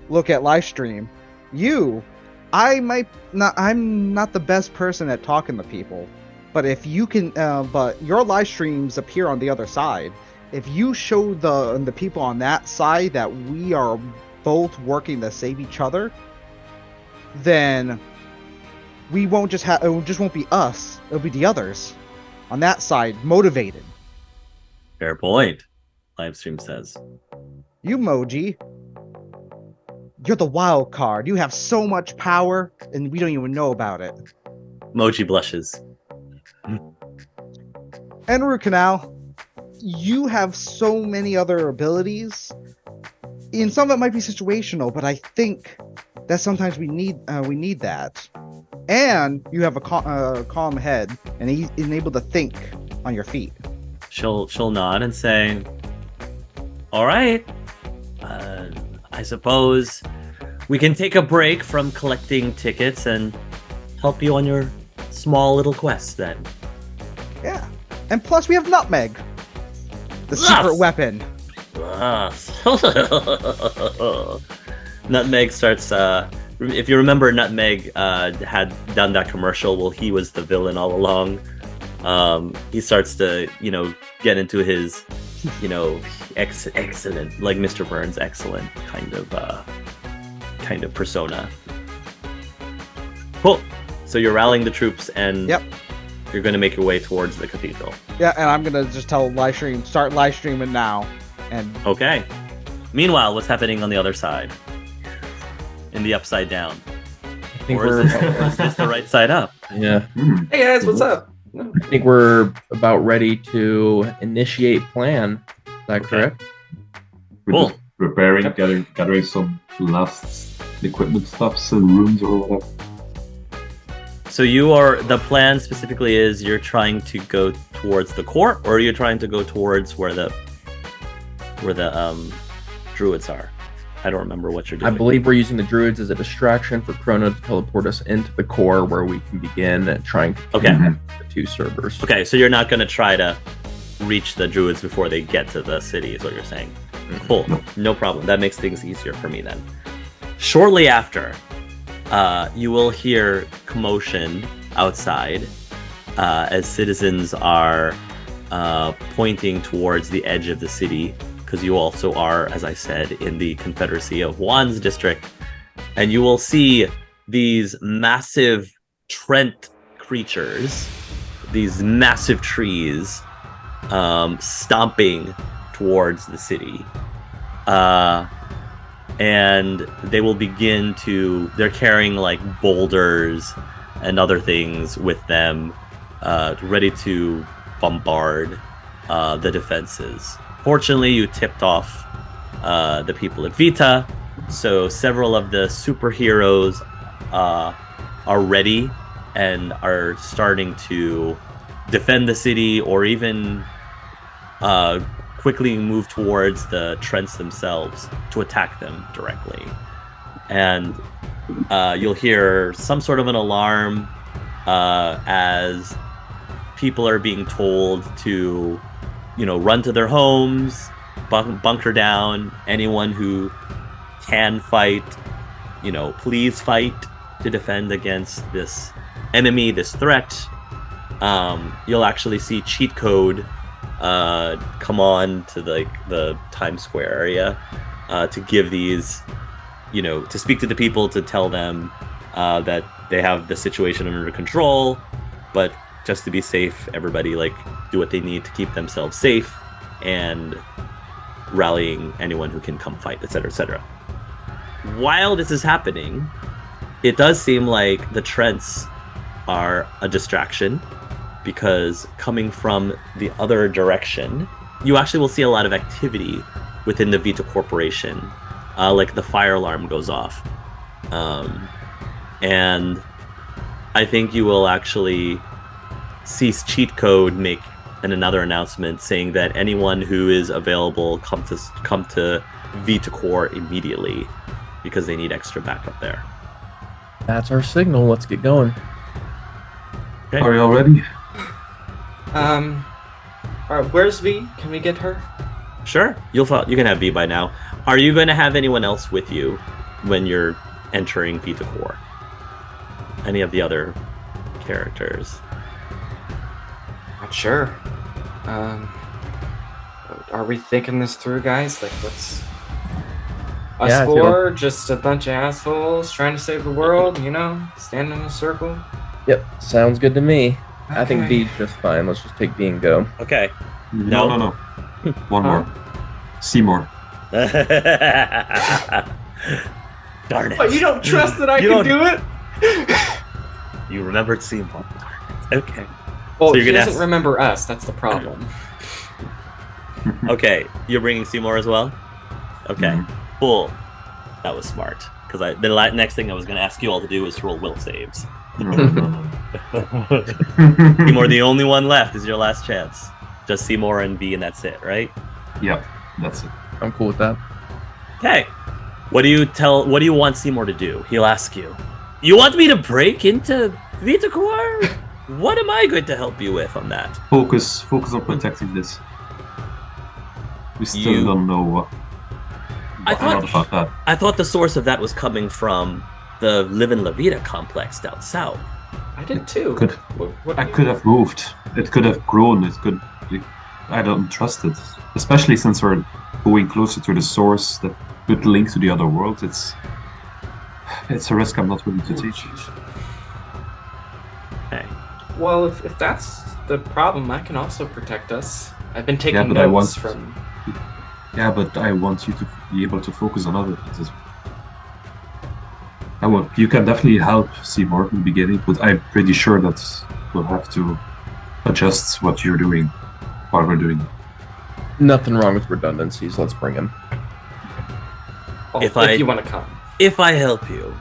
look at live stream, I'm not the best person at talking to people, but if you can, but your live streams appear on the other side. If you show the people on that side that we are both working to save each other, then we won't just have, it just won't be us, it'll be the others on that side motivated. Fair point, Livestream says. You, Moji, you're the wild card. You have so much power and we don't even know about it. Moji blushes. And Root Canal, you have so many other abilities. And some of it might be situational, but I think that sometimes we need that. And you have a calm head and able to think on your feet. She'll nod and say, "All right. I suppose we can take a break from collecting tickets and help you on your small little quest then." Yeah. And plus we have Nutmeg, the secret weapon. Nutmeg starts, if you remember, Nutmeg had done that commercial. Well, he was the villain all along. He starts to, get into his, excellent, like Mr. Burns, excellent kind of persona. Cool. So you're rallying the troops, and yep, you're going to make your way towards the cathedral. Yeah, and I'm going to just tell livestream, start live streaming now. And okay. Meanwhile, what's happening on the other side? In the upside down. Or is this the right side up? Yeah. Hey guys, what's up? I think we're about ready to initiate plan. Is that correct? Cool. Preparing, gathering some last equipment stuffs and rooms or whatever. So the plan specifically is you're trying to go towards the court, or you're trying to go towards where the druids are. I don't remember what you're doing. I believe we're using the druids as a distraction for Chrono to teleport us into the core, where we can begin trying to connect the two servers. Okay, so you're not going to try to reach the druids before they get to the city, is what you're saying. Cool, no problem. That makes things easier for me then. Shortly after, you will hear commotion outside as citizens are pointing towards the edge of the city, because you also are, as I said, in the Confederacy of Juan's district, and you will see these massive Trent creatures, these massive trees, stomping towards the city. And they will begin they're carrying like boulders and other things with them, ready to bombard the defenses. Fortunately, you tipped off the people at Vita, so several of the superheroes are ready and are starting to defend the city, or even quickly move towards the Trents themselves to attack them directly. And you'll hear some sort of an alarm as people are being told to run to their homes, bunker down. Anyone who can fight, please fight to defend against this enemy, this threat. You'll actually see cheat code come on to the Times Square area to give these, to speak to the people, to tell them that they have the situation under control, but just to be safe, everybody do what they need to keep themselves safe, and rallying anyone who can come fight, etc., etc. While this is happening, it does seem like the Trents are a distraction, because coming from the other direction, you actually will see a lot of activity within the Vita Corporation. Like the fire alarm goes off. And I think you will actually see cheat code make another announcement saying that anyone who is available come to Vita Corps immediately, because they need extra backup there. That's our signal. Let's get going. Okay. Are you all ready? Alright, where's V? Can we get her? Sure, you can have V by now. Are you going to have anyone else with you when you're entering Vita Corps? Any of the other characters? Not sure. Are we thinking this through, guys? Like, what's us Yeah, I feel- four? Just a bunch of assholes trying to save the world, you know? Stand in a circle? Yep, sounds good to me. I think Okay. V's just fine. Let's just take V and go. Okay. No. One more. Seymour. Darn it. But you don't trust that I You can don't- do it? You remembered Seymour. Okay. Well, So you're he gonna doesn't ask- remember us. That's the problem. Okay, you're bringing Seymour as well? Okay, Mhm. cool. That was smart. Because the next thing I was going to ask you all to do is roll will saves. No. Seymour, the only one left is your last chance. Just Seymour and V, and that's it, right? Yep, that's it. I'm cool with that. Okay. What do you want Seymour to do? He'll ask you. You want me to break into Vita Corps? What am I going to help you with on that? Focus on protecting this. We still don't know what. I a lot about that. I thought the source of that was coming from the Live in La Vida complex down south. I did too. What I could have moved. It could have grown. I don't trust it, especially since we're going closer to the source that could link to the other world. It's a risk I'm not willing to take. Okay. Well, if that's the problem, I can also protect us. I've been taking Yeah, but I notes want- from. Yeah, but I want you to be able to focus on other things as well. You can definitely help Seymour in the beginning, but I'm pretty sure that we'll have to adjust what you're doing while we're doing it. Nothing wrong with redundancies. Let's bring him. Well, If if I- you want to come. If I help you,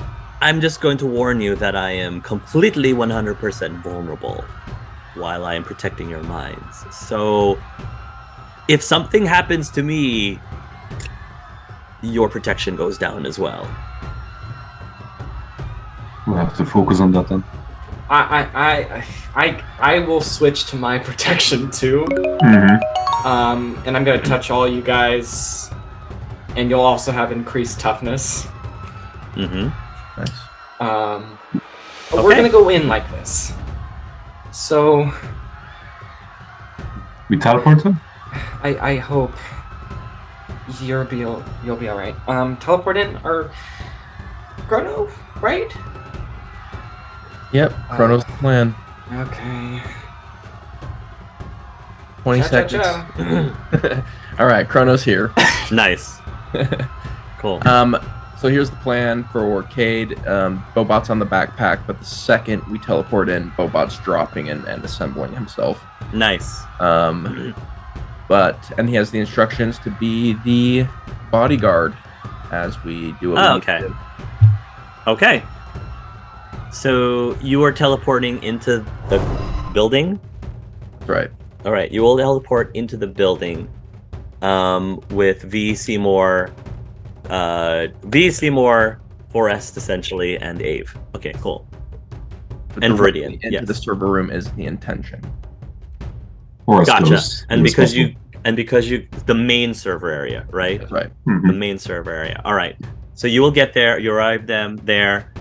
I'm just going to warn you that I am completely 100% vulnerable while I am protecting your minds. So, if something happens to me, your protection goes down as well. We'll have to focus on that then. I will switch to my protection too. Mm-hmm. And I'm gonna touch all you guys, and you'll also have increased toughness. Mm-hmm. Nice. But we're Okay. gonna go in like this. So We teleport him? I hope you'll be all right. Teleport in or Chrono, right? Yep, Chrono's the plan. Okay. 20 seconds. All right, Chrono's here. Nice. Cool. So here's the plan for Cade. Bobot's on the backpack, but the second we teleport in, Bobot's dropping and assembling himself. Nice. And he has the instructions to be the bodyguard as we do what we need Okay. to do. Okay. So you are teleporting into the building? That's right. All right, you will teleport into the building with V. Seymour, Forrest, essentially, and Ave. Okay, cool. But And directly Viridian, into yes. the server room is the intention. Or as Gotcha. close And as because possible. you, the main server area, right? That's right. Mhm. The main server area. All right. So you will get there. You arrive there.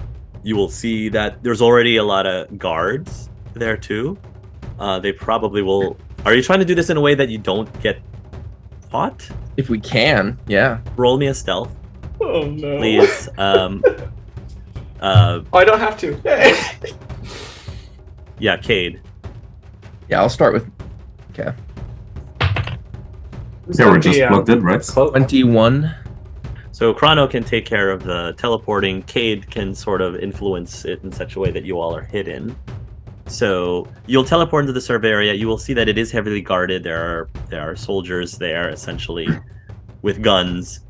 You will see that there's already a lot of guards there too. They probably will. Are you trying to do this in a way that you don't get caught? If we can, yeah. Roll me a stealth, Oh no. please. Oh, I don't have to. Yeah, Cade. Yeah, I'll start with. Okay. Yeah, we're just plugged in, right? 21. So Chrono can take care of the teleporting. Cade can sort of influence it in such a way that you all are hidden. So you'll teleport into the server area. You will see that it is heavily guarded. There are soldiers there, essentially, with guns,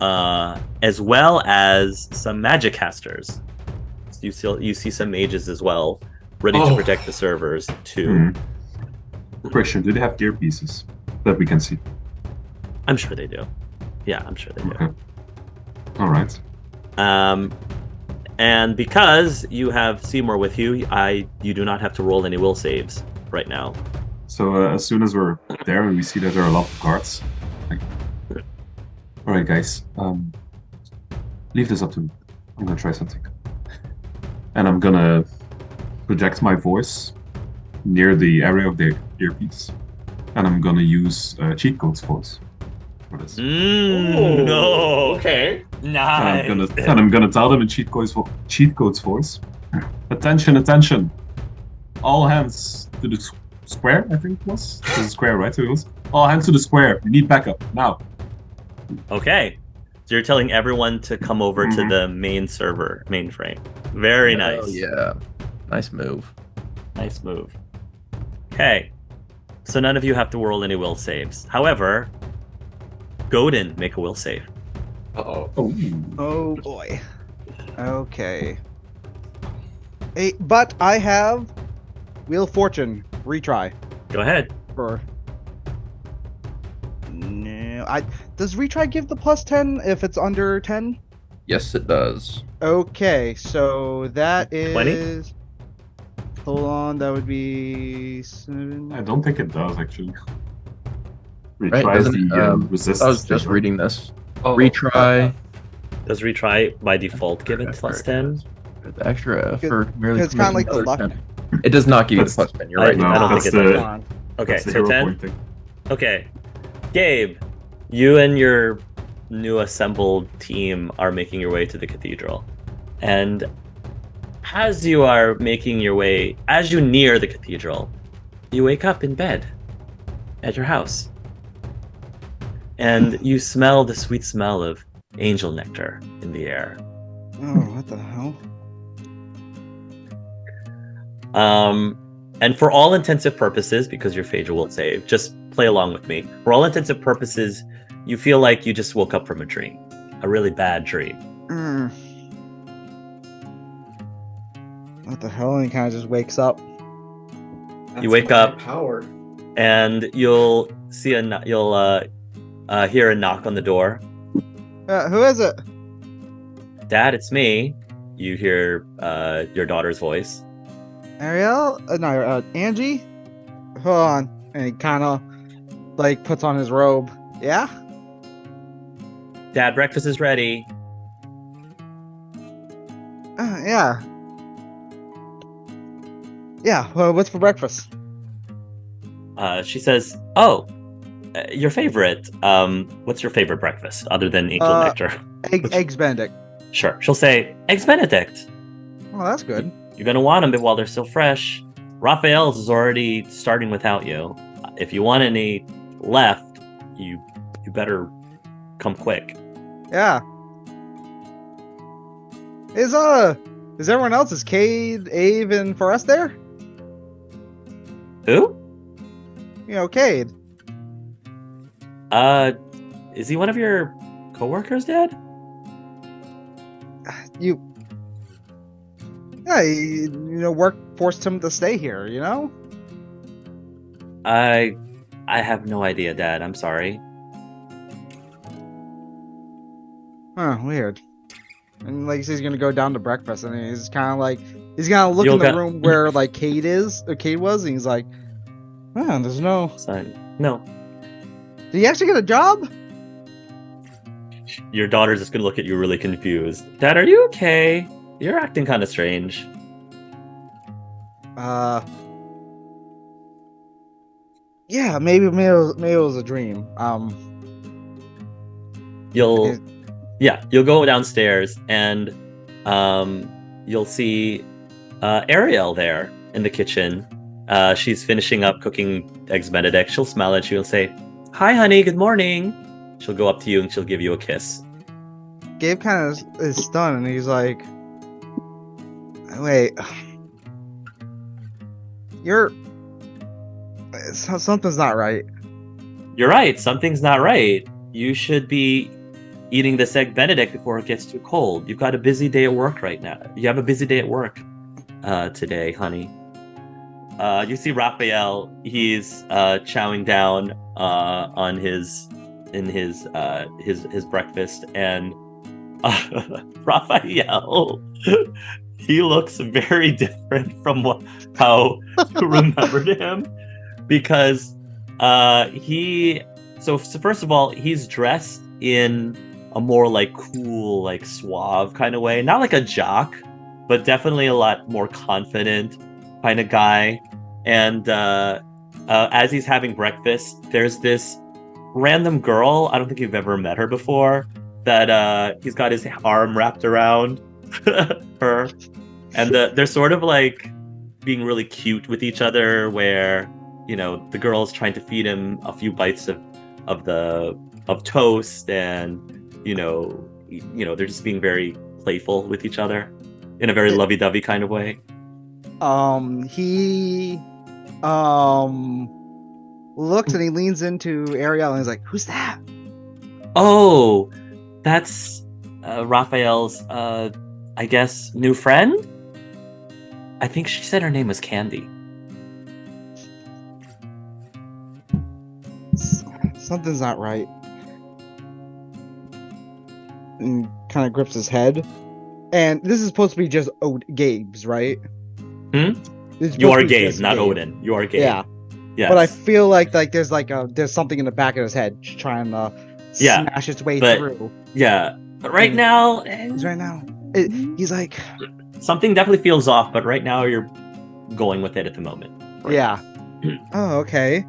as well as some magic casters. So you see some mages as well, ready to Oh. protect the servers too. Mhm. Question: do they have gear pieces that we can see? I'm sure they do. Yeah, I'm sure they do. Okay. All right. And because you have Seymour with you, you do not have to roll any will saves right now. So as soon as we're there and we see that there are a lot of guards, like, all right, guys, leave this up to me. I'm gonna try something. And I'm gonna project my voice near the area of the earpiece. And I'm gonna use cheat code's voice for this. No. Okay. Nice. And I'm gonna tell them in cheat code's voice. Attention, attention! All hands to the square. I think it was. It was a square, right? So it was. All hands to the square. We need backup now. Okay. So you're telling everyone to come over to the main server, mainframe. Very nice. Oh, yeah. Nice move. Nice move. Okay. So none of you have to roll any will saves. However, Godin, make a will save. Uh-oh. Oh boy. Okay. But I have Wheel of Fortune retry Go ahead. for. No, does retry give the +10 if it's under 10? Yes, it does. Okay, so that is 20? Hold on, that would be 7. I don't think it does actually. Right? Retries Doesn't the it, resistance. I was just thing, reading this. Oh, Retry. Does retry by default give it +10? The extra effort. Merely it's kinda like the committing luck. another 10. It does not give you the That's- +10. You're I- right. No, I don't that's think it the, does. Hold on. Okay, that's the so hero 10? point thing. Okay. Gabe, you and your new assembled team are making your way to the cathedral. And as you are making your way, as you near the cathedral, you wake up in bed at your house. And you smell the sweet smell of angel nectar in the air. Oh, what the hell? And for all intensive purposes, because your Phaedra will save, just play along with me. For all intensive purposes, you feel like you just woke up from a dream. A really bad dream. Mm. What the hell? And he kind of just wakes up. You wake up. Power. And you'll see you'll hear a knock on the door. Who is it? Dad, it's me. You hear your daughter's voice. Ariel? No, Angie? Hold on. And he kind of like puts on his robe. Yeah? Dad, breakfast is ready. Yeah. Yeah, well, what's for breakfast? She says, "Oh, your favorite. What's your favorite breakfast other than angel nectar?" Eggs Benedict. Sure. She'll say, "Eggs Benedict. Oh, that's good. You're gonna want them while they're still fresh. Raphael's is already starting without you. If you want any left, you better come quick." Yeah. Is everyone else? Is Cade, Ave, and Forrest there? Who? You know, Cade. Is he one of your coworkers, Dad? Work forced him to stay here, you know? I have no idea, Dad. I'm sorry. Huh, weird. And like he's gonna go down to breakfast, and he's kind of gonna look in the room where like Cade was, and he's like, "Man, there's no." Son, no. Did he actually get a job? Your daughter's just gonna look at you really confused. Dad, are you okay? You're acting kind of strange. Yeah, maybe it was a dream. You'll go downstairs and you'll see Ariel there in the kitchen. She's finishing up cooking eggs Benedict. She'll smile at you and say, "Hi, honey. Good morning." She'll go up to you and she'll give you a kiss. Gabe kind of is stunned, and he's like, "Wait, something's not right." You're right. Something's not right. You should be eating this egg Benedict before it gets too cold. You've got a busy day at work right now. You have a busy day at work today, honey. You see Raphael. He's chowing down on his breakfast, and Raphael, he looks very different from how you remembered him, because so first of all, he's dressed in a more like cool, like suave kind of way. Not like a jock, but definitely a lot more confident kind of guy. And as he's having breakfast, there's this random girl. I don't think you've ever met her before. That he's got his arm wrapped around her, and they're sort of like being really cute with each other. Where the girl's trying to feed him a few bites of toast, and they're just being very playful with each other in a very lovey-dovey kind of way. He looks and he leans into Ariel and he's like, "Who's that?" Oh, that's Raphael's, I guess, new friend? I think she said her name was Candy. Something's not right. And kind of grips his head. And this is supposed to be just Gabe's, right? You are Gabe, not Odin. You are Gabe. Yeah. Yes. But I feel like there's something in the back of his head trying to smash its way through. Yeah. But right now... He's like... Something definitely feels off, but right now you're going with it at the moment. Right? Yeah. Oh, okay.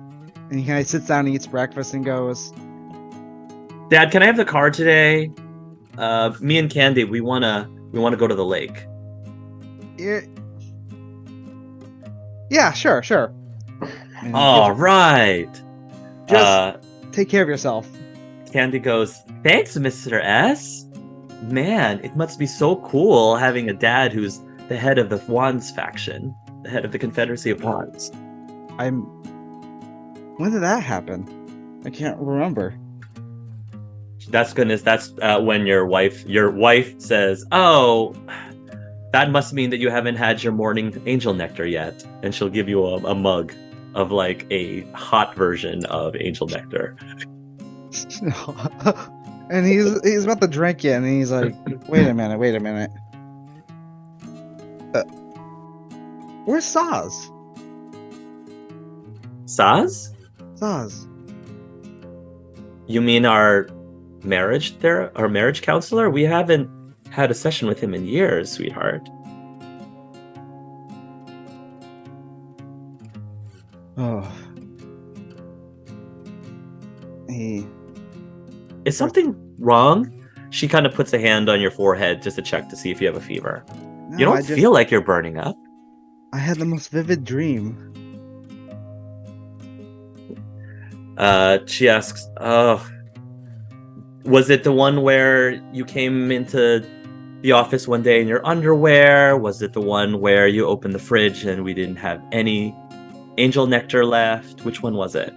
And he kind of sits down and eats breakfast and goes, "Dad, can I have the car today? Me and Candy, we wanna go to the lake." Yeah, sure. All right. Just take care of yourself. Candy goes, "Thanks, Mr. S. Man, it must be so cool having a dad who's the head of the Wands faction, the head of the Confederacy of Wands." When did that happen? I can't remember. That's goodness. That's when your wife says, "Oh, that must mean that you haven't had your morning angel nectar yet," and she'll give you a mug of like a hot version of angel nectar. And he's about to drink it, and he's like, wait a minute. Where's Saz? Saz? Saz. You mean our marriage counselor? We haven't had a session with him in years, sweetheart. Oh. Is something wrong? She kind of puts a hand on your forehead just to check to see if you have a fever. No, you don't feel like you're burning up. I had the most vivid dream. She asks, "Oh, was it the one where you came into the office one day in your underwear? Was it the one where you opened the fridge and we didn't have any angel nectar left? Which one was it?"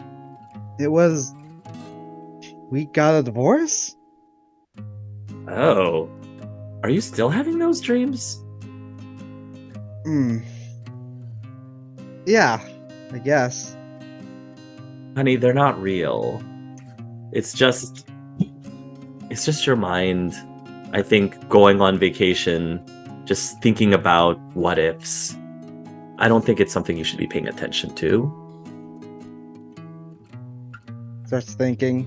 It was... We got a divorce? Oh. Are you still having those dreams? Yeah, I guess. Honey, they're not real. It's just your mind, I think, going on vacation, just thinking about what ifs. I don't think it's something you should be paying attention to. Starts thinking,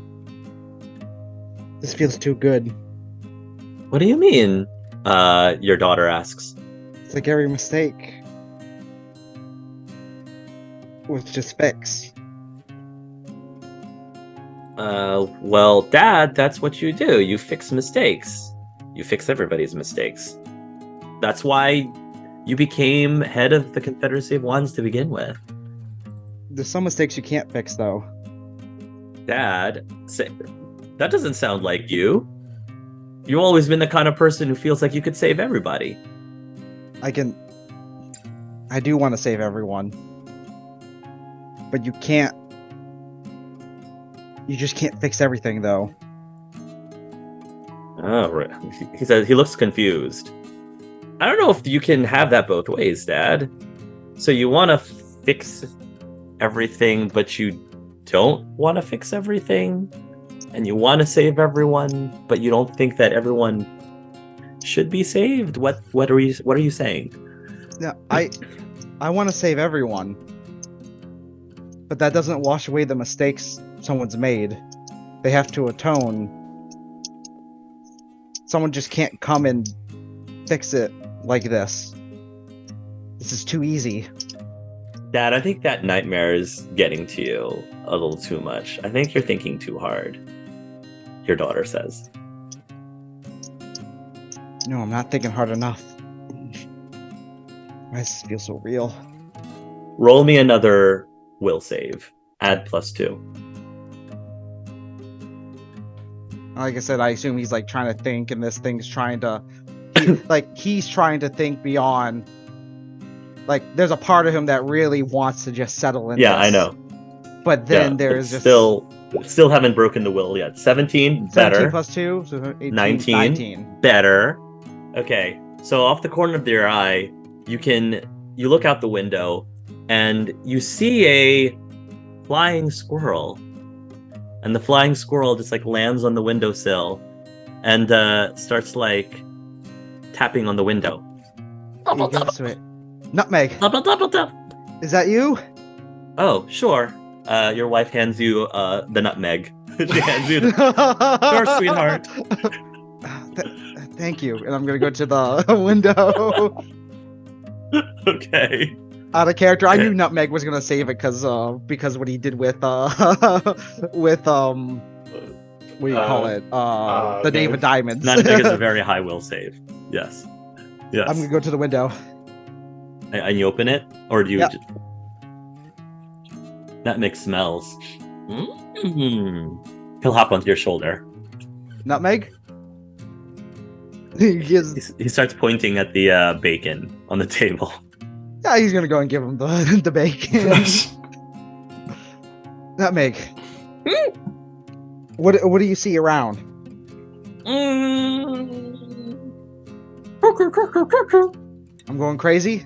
this feels too good. What do you mean? Your daughter asks. It's like every mistake was just fixed. Well, Dad, that's what you do. You fix mistakes. You fix everybody's mistakes. That's why you became head of the Confederacy of Wands to begin with. There's some mistakes you can't fix, though. Dad, that doesn't sound like you. You've always been the kind of person who feels like you could save everybody. I do want to save everyone. But you can't. You just can't fix everything, though. Oh, right. He says he looks confused. I don't know if you can have that both ways, Dad. So you want to fix everything, but you don't want to fix everything, and you want to save everyone, but you don't think that everyone should be saved. What are you saying? No, I want to save everyone, but that doesn't wash away the mistakes someone's made. They have to atone Someone just can't come and fix it like this. This is too easy. Dad, I think that nightmare is getting to you a little too much. I think you're thinking too hard. Your daughter says. No, I'm not thinking hard enough. Why does this feel so real? Roll me another will save. Add +2. Like I said, I assume he's like trying to think, and this thing's trying to, he's trying to think beyond. Like, there's a part of him that really wants to just settle in. Yeah, this. I know. But then there's just still haven't broken the will yet. 17 better. 17 plus 2, so 18, 19 better. Okay, so off the corner of your eye, you look out the window, and you see a flying squirrel. And the flying squirrel just like lands on the windowsill and starts like tapping on the window. He gets to it. Nutmeg. Is that you? Oh, sure. Your wife hands you the nutmeg. She hands you your sweetheart. Thank you. And I'm gonna go to the window. Okay. Out of character, I knew Nutmeg was gonna save it because what he did with what do you call it? The Knave of Diamonds. Nutmeg is a very high will save. Yes. Yes. I'm gonna go to the window. And you open it, or do you? Yep. Just... Nutmeg smells. Mm-hmm. He'll hop onto your shoulder. Nutmeg. He starts pointing at the bacon on the table. Yeah, he's gonna go and give him the bacon. Nutmeg. What do you see around? I'm going crazy.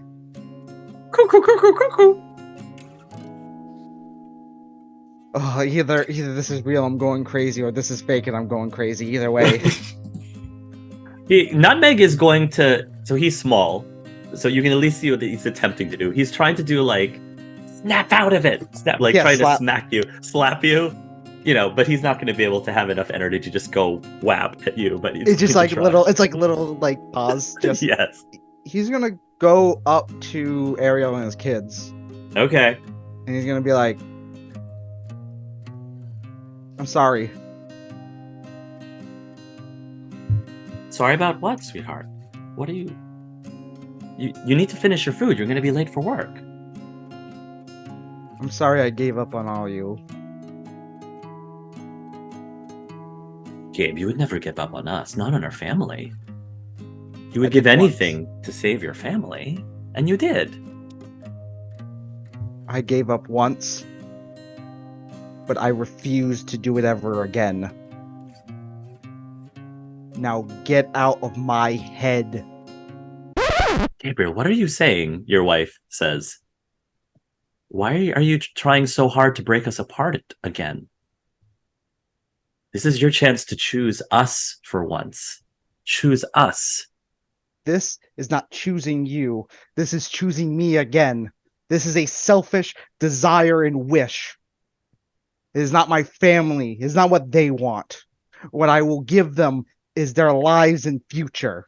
Oh, either this is real, I'm going crazy, or this is fake and I'm going crazy. Either way. Nutmeg is going to... So he's small, so you can at least see what he's attempting to do. He's trying to do, like, snap out of it! Trying to smack you. Slap you. You know, but he's not going to be able to have enough energy to just go whap at you. But it's just like little... It's like little, like, paws. Just, yes. He's going to go up to Ariel and his kids. Okay. And he's going to be like... I'm sorry. Sorry about what, sweetheart? What are you... You need to finish your food. You're going to be late for work. I'm sorry I gave up on all you. Gabe, you would never give up on us. Not on our family. You would give anything to save your family. And you did. I gave up once. But I refuse to do it ever again. Now get out of my head. Gabriel, what are you saying? Your wife says. Why are you trying so hard to break us apart again? This is your chance to choose us for once. Choose us. This is not choosing you. This is choosing me again. This is a selfish desire and wish. It is not my family. It is not what they want. What I will give them is their lives and future.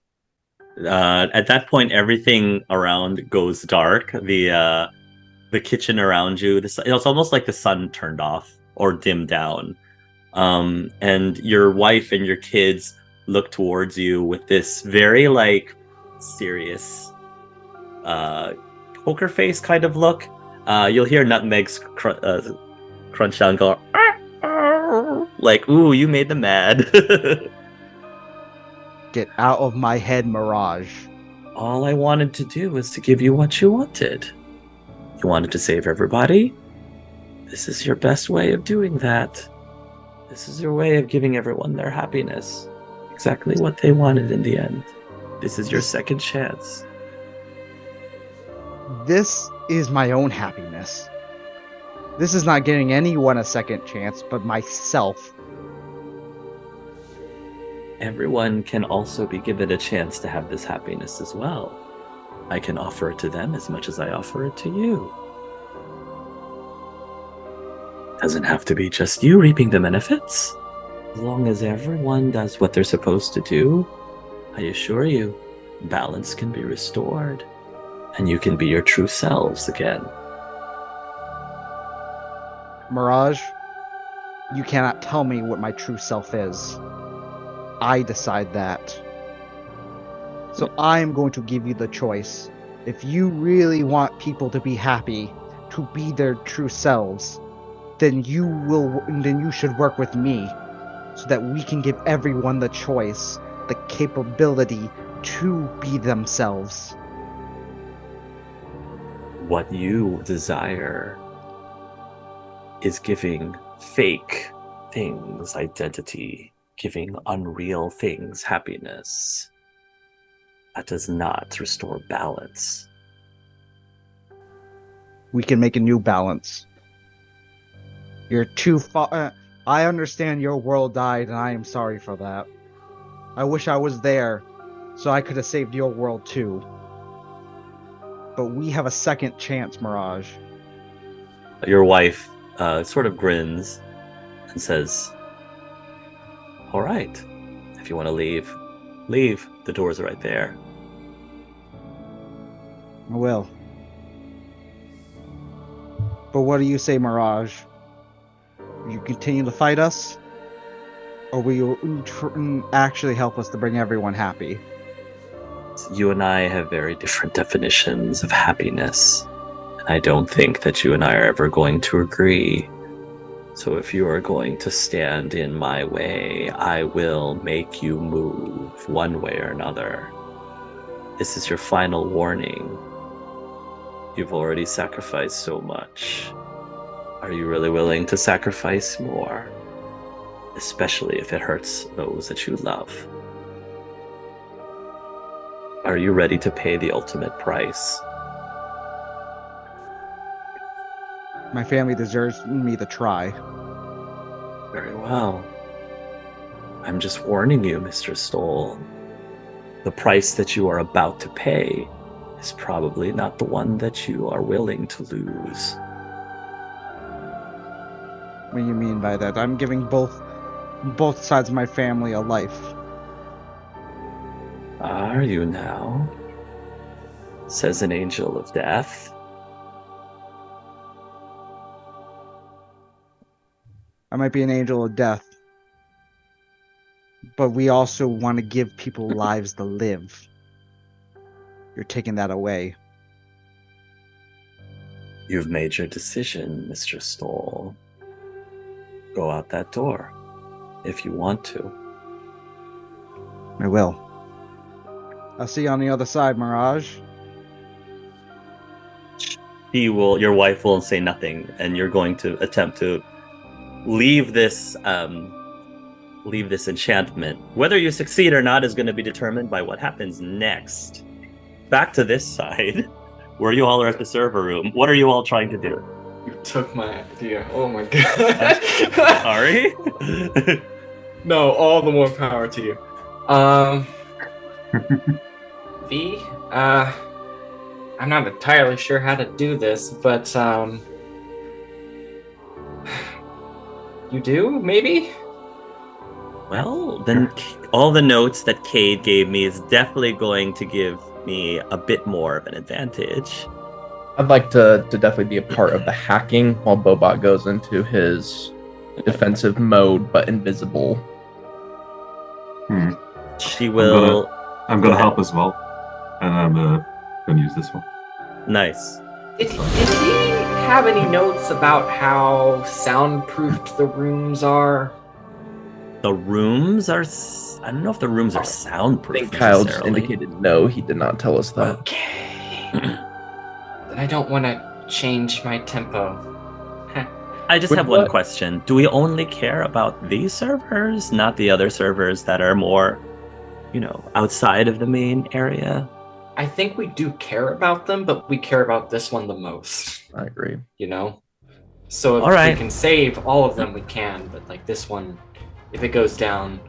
At that point, everything around goes dark. The kitchen around you, it's almost like the sun turned off or dimmed down. And your wife and your kids look towards you with this very, like, serious poker face kind of look. You'll hear Nutmeg's crunch down, go, like, ooh, you made them mad. Get out of my head, Mirage. All I wanted to do was to give you what you wanted. You wanted to save everybody? This is your best way of doing that. This is your way of giving everyone their happiness. Exactly what they wanted in the end. This is your second chance. This is my own happiness. This is not giving anyone a second chance, but myself. Everyone can also be given a chance to have this happiness as well. I can offer it to them as much as I offer it to you. Doesn't have to be just you reaping the benefits. As long as everyone does what they're supposed to do, I assure you, balance can be restored, and you can be your true selves again. Mirage, you cannot tell me what my true self is. I decide that. So I am going to give you the choice. If you really want people to be happy, to be their true selves, then you should work with me so that we can give everyone the choice, the capability to be themselves. What you desire is giving fake things identity, giving unreal things happiness. That does not restore balance. We can make a new balance. You're too far. I understand your world died, and I am sorry for that. I wish I was there, so I could have saved your world too. But we have a second chance, Mirage. Your wife sort of grins and says, "All right, if you want to leave, leave. The doors are right there." I will. But what do you say, Mirage? Will you continue to fight us? Or will you actually help us to bring everyone happy? You and I have very different definitions of happiness. And I don't think that you and I are ever going to agree. So if you are going to stand in my way, I will make you move one way or another. This is your final warning. You've already sacrificed so much. Are you really willing to sacrifice more? Especially if it hurts those that you love. Are you ready to pay the ultimate price? My family deserves me to try. Very well. I'm just warning you, Mr. Stoll. The price that you are about to pay is probably not the one that you are willing to lose. What do you mean by that? I'm giving both sides of my family a life. Are you now? Says an angel of death. I might be an angel of death, but we also want to give people lives to live. You're taking that away. You've made your decision, Mr. Stoll. Go out that door, if you want to. I will. I'll see you on the other side, Mirage. Your wife will say nothing, and you're going to attempt to leave this enchantment. Whether you succeed or not is going to be determined by what happens next. Back to this side, where you all are at the server room. What are you all trying to do? You took my idea. Oh my god. Sorry? No, all the more power to you. V, I'm not entirely sure how to do this, but you do, maybe? Well, then all the notes that Cade gave me is definitely going to give me a bit more of an advantage. I'd like to definitely be a part of the hacking while Bobot goes into his defensive mode, but invisible. She will... I'm gonna help as well. And I'm gonna use this one. Nice. Did he have any notes about how soundproofed the rooms are? The rooms are... I don't know if the rooms are I soundproof think Kyle just necessarily. indicated no, he did not tell us that. Okay. Then I don't want to change my tempo. I just With have one what? question. Do we only care about these servers, not the other servers that are more, outside of the main area? I think we do care about them, but we care about this one the most. I agree. So if All right. we can save all of them, we can. But like this one, if it goes down,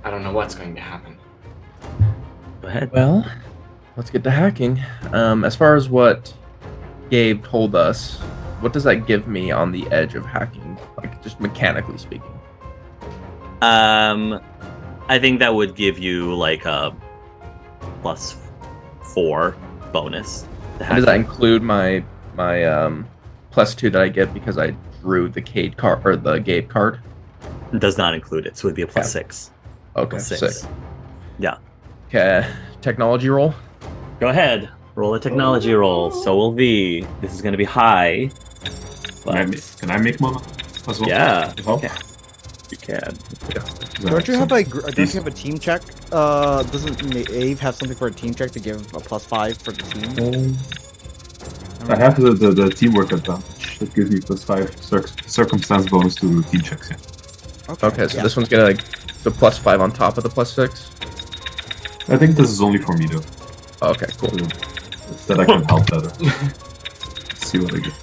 I don't know what's going to happen. Go ahead. Well, let's get to hacking. As far as what Gabe told us, what does that give me on the edge of hacking, like just mechanically speaking? I think that would give you like a +4 bonus. To And does hacking. that include my +2 that I get because I drew the Cade card or the Gabe card? It does not include it, so it'd be a Yeah. +6. Okay, +6. sick. Yeah. Okay, technology roll. Go ahead. Roll a technology roll. So will V. This is going to be high. Can I make one as well? Yeah. Oh. Yeah. You can. Don't you have a team check? Doesn't Ave have something for a team check to give a +5 for the team? I have the teamwork advantage that gives me +5 circumstance bonus to team checks. Yeah. Okay, so this one's gonna like the +5 on top of the +6. I think this is only for me though. Okay, cool. So that I can help better. Let's see what I get.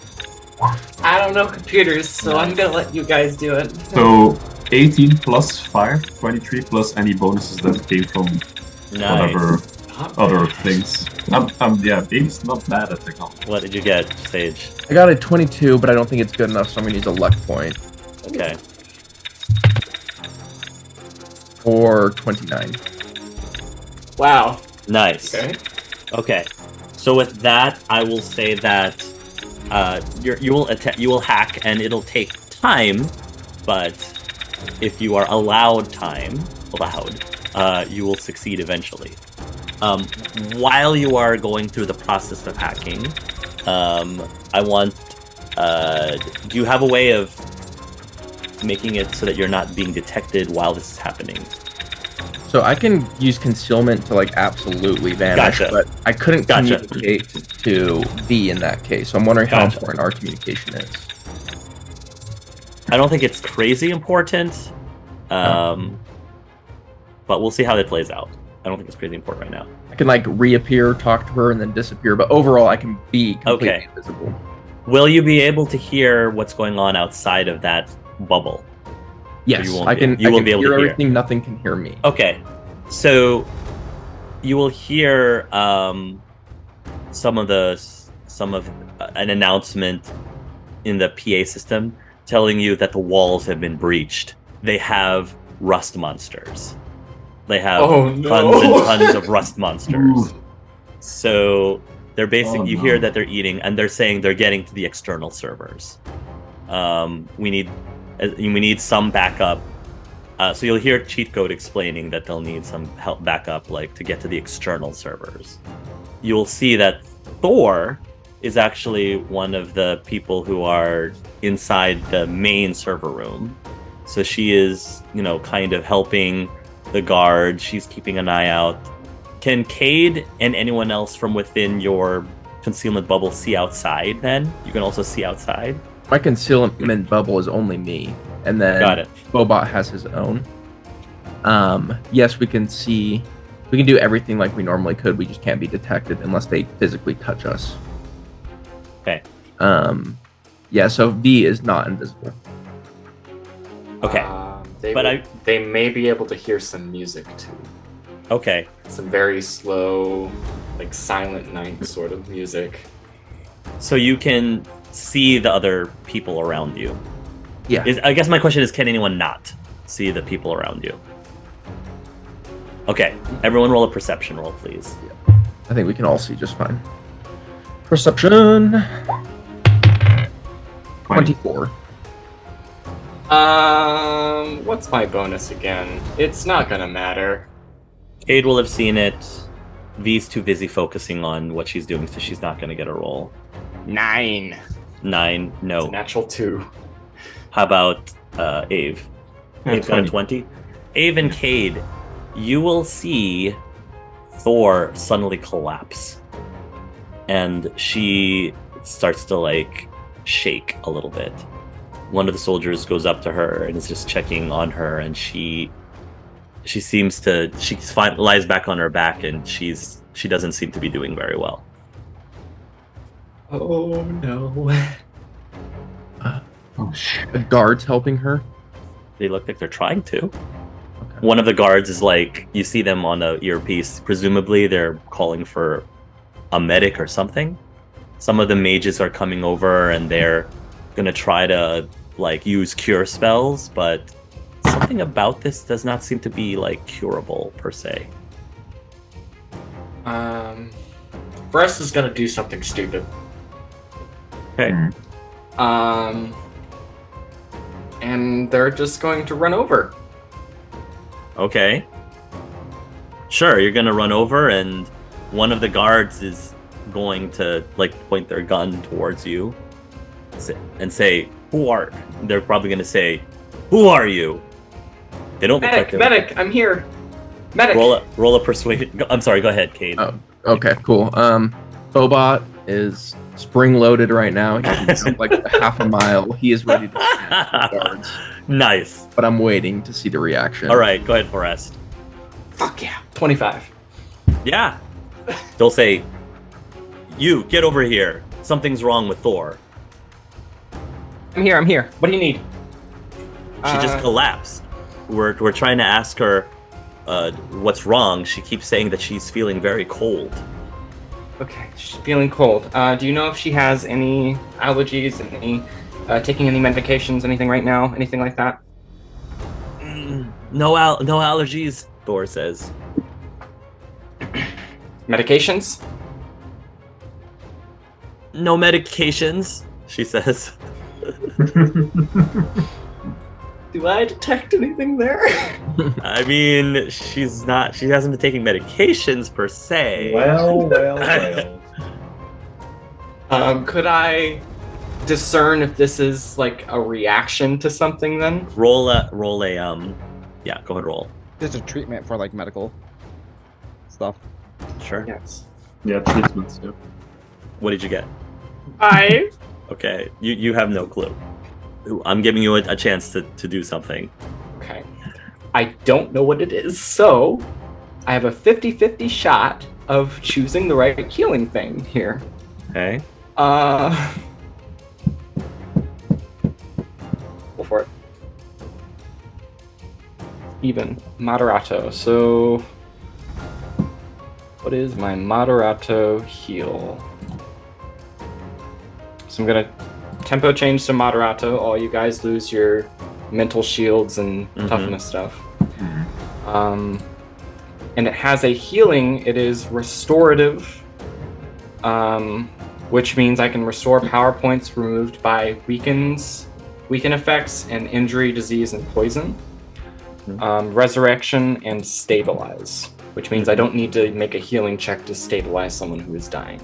I don't know computers, so I'm gonna let you guys do it. So 18 plus 5, 23 plus any bonuses that came from whatever other things. Babe's not bad at technology. What did you get, Sage? I got a 22, but I don't think it's good enough, so I'm gonna use a luck point. Okay. Or 29. Wow. Nice. Okay. Okay. So with that, I will say that you will hack, and it'll take time, but if you are allowed time, you will succeed eventually. While you are going through the process of hacking, I want. Do you have a way of making it so that you're not being detected while this is happening? So I can use concealment to like absolutely vanish, Gotcha. but I couldn't Gotcha. communicate to V in that case. So I'm wondering how Gotcha. important our communication is. I don't think it's crazy important, but we'll see how that plays out. I don't think it's crazy important right now. I can like reappear, talk to her, and then disappear, but overall I can be completely Okay. invisible. Will you be able to hear what's going on outside of that bubble? Yes, you won't I be- can. you I won't can be able to hear hear. everything. Nothing can hear me. Okay, so you will hear some of an announcement in the PA system telling you that the walls have been breached. They have rust monsters. They have Oh, no. tons and tons of rust monsters. Ooh. So they're basically Oh, you no. hear that they're eating, and they're saying they're getting to the external servers. We need some backup. So you'll hear cheat code explaining that they'll need some help backup, like to get to the external servers. You'll see that Thor is actually one of the people who are inside the main server room. So she is, kind of helping the guard. She's keeping an eye out. Can Cade and anyone else from within your concealment bubble see outside then? You can also see outside? My concealment bubble is only me, and then Got it. Bobot has his own. Yes, we can see. We can do everything like we normally could. We just can't be detected unless they physically touch us. Okay. Yeah. So V is not invisible. Okay. They may be able to hear some music too. Okay. Some very slow, like Silent Night sort of music. So you can see the other people around you. Yeah. I guess my question is, can anyone not see the people around you? Okay. Everyone roll a perception roll, please. I think we can all see just fine. Perception. 24. What's my bonus again? It's not gonna matter. Cade will have seen it. V's too busy focusing on what she's doing, so she's not going to get a roll. 9. 9, It's no. a natural 2. How about Ave? Yeah, Ave's got a 20. Ave and Cade, you will see Thor suddenly collapse. And she starts to, shake a little bit. One of the soldiers goes up to her and is just checking on her, and she lies back on her back, and she doesn't seem to be doing very well. Oh no. Oh shit. The guards helping her. They look like they're trying to. Okay. One of the guards is you see them on the earpiece. Presumably they're calling for a medic or something. Some of the mages are coming over and they're gonna try to use cure spells, but something about this does not seem to be curable per se. Brest is gonna do something stupid. Okay. And they're just going to run over. Okay. Sure, you're gonna run over, and one of the guards is going to like point their gun towards you and say, "Who are?" They're probably gonna say, "Who are you?" They don't look like Medic, I'm here. Medic. Roll a persuasion. I'm sorry. Go ahead, Cade. Oh, okay, cool. Bobot is spring loaded right now. He's like half a mile. He is ready to smash the guards. Nice. But I'm waiting to see the reaction. All right, go ahead, Forrest. Fuck yeah. 25. Yeah. They'll say, "You get over here. Something's wrong with Thor." I'm here. What do you need? She just collapsed. We're trying to ask her what's wrong. She keeps saying that she's feeling very cold. Okay, she's feeling cold. Do you know if she has any allergies, any taking any medications, anything right now, anything like that? No allergies, Thor says. Medications? No medications, she says. Do I detect anything there? I mean, she hasn't been taking medications per se. Well. Could I discern if this is like a reaction to something then? Roll a yeah, go ahead, roll. There's a treatment for like medical stuff. Sure. Yes. Yeah, treatments. Yeah. What did you get? 5. Okay, you have no clue. I'm giving you a chance to do something. Okay. I don't know what it is, so I have a 50-50 shot of choosing the right healing thing here. Okay. Go for it. Even. Moderato. So, what is my Moderato heal? So I'm gonna tempo change to Moderato. All you guys lose your mental shields and toughness stuff. And it has a healing. It is restorative, which means I can restore power points removed by weaken effects and injury, disease, and poison. Resurrection and stabilize, which means I don't need to make a healing check to stabilize someone who is dying.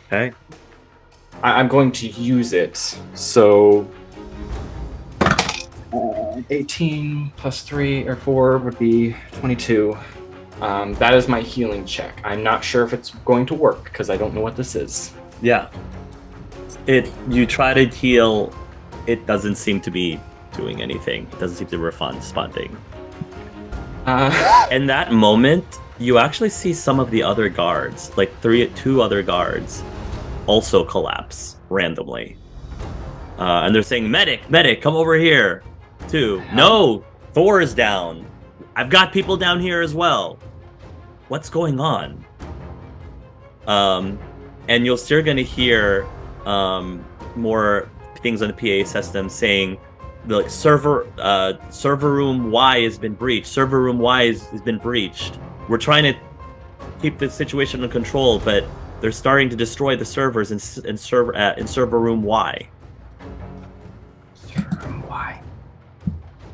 Okay. I'm going to use it, so 18 plus 3 or 4 would be 22. That is my healing check. I'm not sure if it's going to work because I don't know what this is. Yeah. You try to heal, it doesn't seem to be doing anything. It doesn't seem to be responding. In that moment, you actually see some of the other guards, like two other guards, also collapse randomly. And they're saying, medic, come over here. Too. No, Thor is down. I've got people down here as well. What's going on? And you're still going to hear more things on the PA system saying, like, server room Y has been breached. Server room Y has been breached. We're trying to keep the situation under control, but they're starting to destroy the servers in server room Y. Server room Y.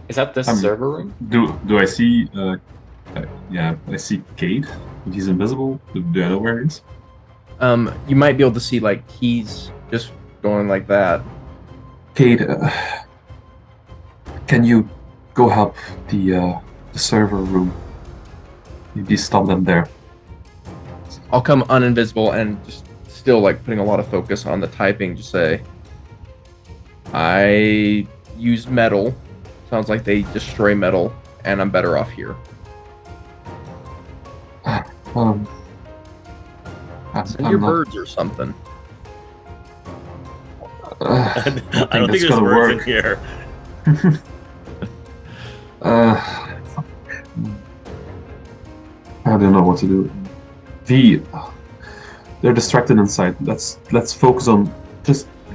Is that the server room? Do I see? Yeah, I see Cade. He's invisible. Do I know where he is? You might be able to see like he's just going like that. Cade, can you go help the server room? Maybe stop them there. I'll come uninvisible and just still like putting a lot of focus on the typing. Just say, I use metal. Sounds like they destroy metal, and I'm better off here. Send your birds or something. I don't think there's birds in here. I don't know what to do. They're distracted inside. Let's focus on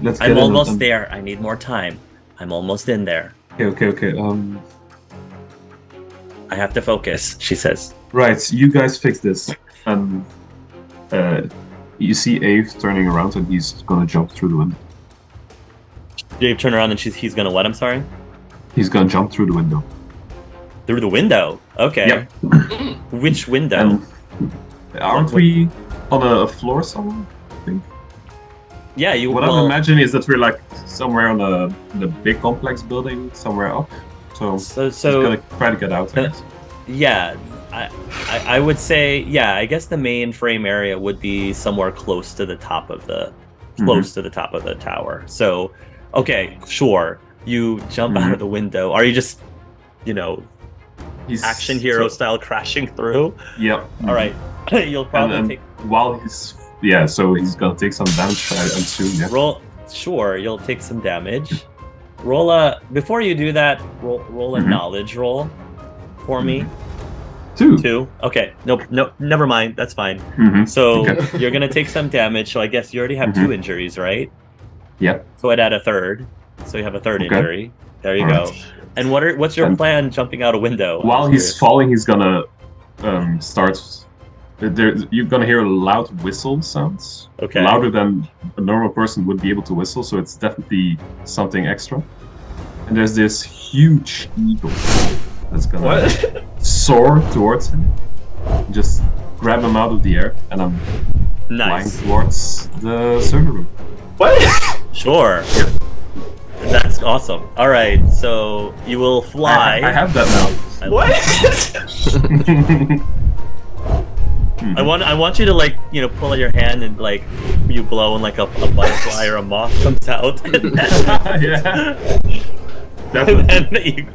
let's. I'm almost there. I need more time. I'm almost in there. Okay. I have to focus, she says. Right, you guys fix this. You see Ave turning around and he's gonna jump through the window. Dave, turn around and he's gonna what? I'm sorry. He's gonna jump through the window. Through the window. Okay. Yep. Which window? And aren't we on a floor somewhere? I think. Yeah, you. What I'm imagining is that we're like somewhere on the big complex building, somewhere up. So he's gonna try to get out. I guess. Yeah, I would say I guess the main frame area would be somewhere close to the top of the tower. So, okay, sure. You jump out of the window. Are you just, He's action hero style crashing through? Yep. All right. You'll probably and take. While so he's gonna take some damage. I assume. Yeah. Roll. Sure, you'll take some damage. Roll before you do that. Roll a knowledge roll for me. 2. Okay. Nope. Never mind. That's fine. So you're gonna take some damage. So I guess you already have 2 injuries, right? Yep. So I'd add a third. So you have a third injury. There you All go. right. And what's your plan jumping out a window? While he's falling, he's gonna start. You're gonna hear loud whistle sounds. Okay. Louder than a normal person would be able to whistle, so it's definitely something extra. And there's this huge eagle that's gonna soar towards him. Just grab him out of the air, and I'm flying towards the server room. What? Sure. That's awesome. All right, so you will fly. I have that now. What? I want you to pull out your hand and you blow and a butterfly or a moth comes out. Yeah. Definitely.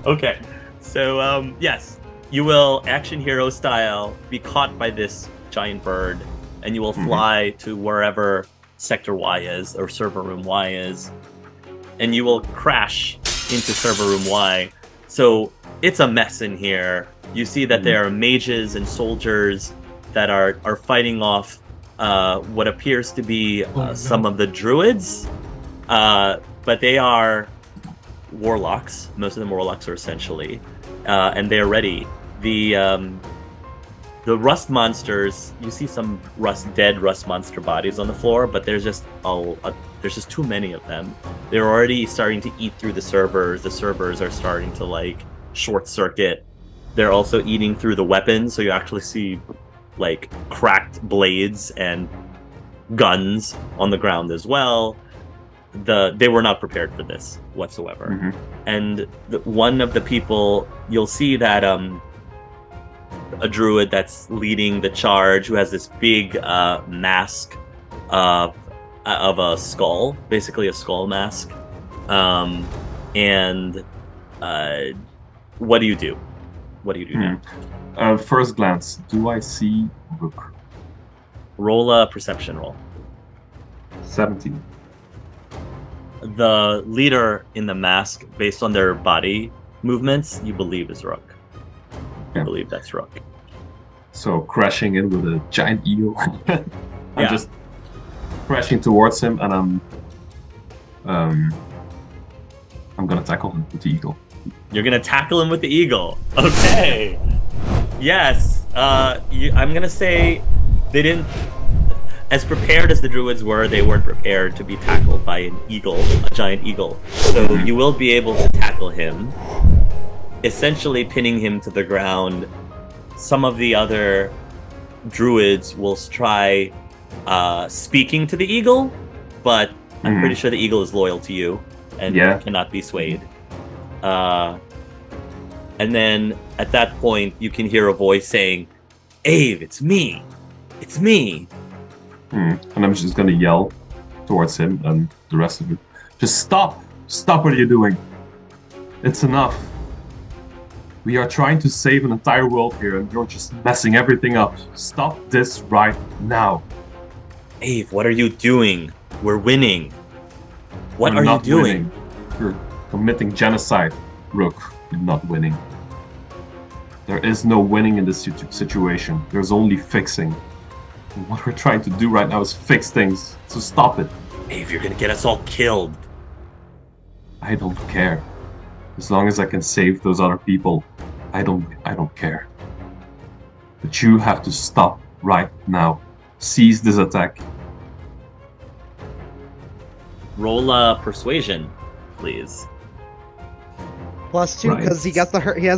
Okay. So yes, you will action hero style be caught by this giant bird, and you will fly to wherever sector Y is or server room Y is, and you will crash into server room Y. So it's a mess in here. You see that there are mages and soldiers that are fighting off what appears to be some of the druids, but they are warlocks. Most of them warlocks are essentially, and they're ready. The rust monsters, you see some dead rust monster bodies on the floor, but there's just too many of them. They're already starting to eat through the servers. The servers are starting to short circuit. They're also eating through the weapons, so you actually see cracked blades and guns on the ground as well. They were not prepared for this whatsoever. And one of the people, you'll see that a druid that's leading the charge, who has this big mask of a skull, basically a skull mask. And what do you do? What do you do now? First glance, do I see Rook? Roll a perception roll. 17. The leader in the mask, based on their body movements, you believe is Rook. You believe that's Rook. So crashing in with a giant eagle. I'm just crashing towards him, and I'm gonna tackle him with the eagle. You're gonna tackle him with the eagle. Okay. Yes. I'm gonna say they didn't. As prepared as the druids were, they weren't prepared to be tackled by an eagle, a giant eagle. So you will be able to tackle him, essentially pinning him to the ground. Some of the other druids will try speaking to the eagle, but I'm pretty sure the eagle is loyal to you and cannot be swayed. And then at that point, you can hear a voice saying, "Ave, it's me. It's me." And I'm just gonna yell towards him and the rest of you. Just stop! Stop what you're doing. It's enough. We are trying to save an entire world here, and you're just messing everything up. Stop this right now. Ave, what are you doing? We're winning. What You're are you not doing? winning. You're committing genocide, Rook. You're not winning. There is no winning in this situation. There's only fixing. And what we're trying to do right now is fix things. So stop it. Ave, you're gonna get us all killed. I don't care. As long as I can save those other people, I don't care. But you have to stop right now. Seize this attack. Roll a persuasion, please. +2 Right. because he has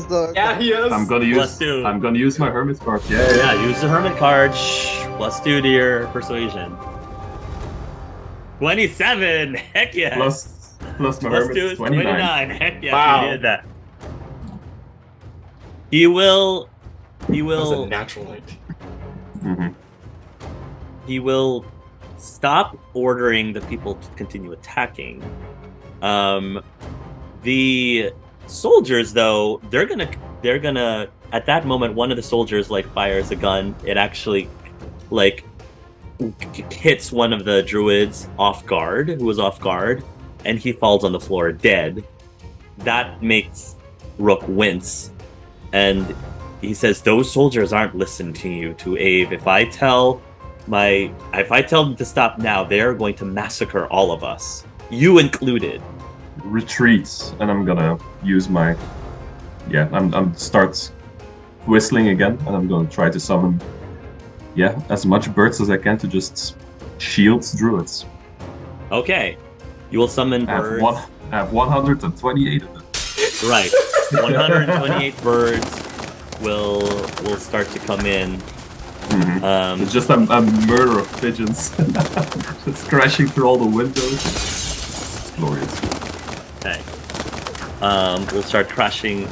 the. Yeah, he is. I'm gonna Plus use. 2. I'm gonna use my hermit card. Yeah. Yeah, use the hermit card. Shh. +2 to your persuasion. 27. Heck yeah. Plus my Plus hermit 2 is is 29. 29. Heck yeah, Wow. you did that. He will. He That was a will. natural 19. Mm-hmm. He will stop ordering the people to continue attacking. The soldiers, though, they're gonna. At that moment, one of the soldiers fires a gun. It actually hits one of the druids who was off guard, and he falls on the floor dead. That makes Rook wince, and he says, "Those soldiers aren't listening to Ave. If I tell them to stop now, they're going to massacre all of us, you included." Retreats, and I'm gonna use my. Yeah, I'm start whistling again, and I'm gonna try to summon. Yeah, as much birds as I can to just shield druids. Okay, you will summon I birds. I have 128 of them. Right, 128 birds will start to come in. Mm-hmm. It's just a murder of pigeons, just crashing through all the windows. It's glorious. Okay. We'll start crashing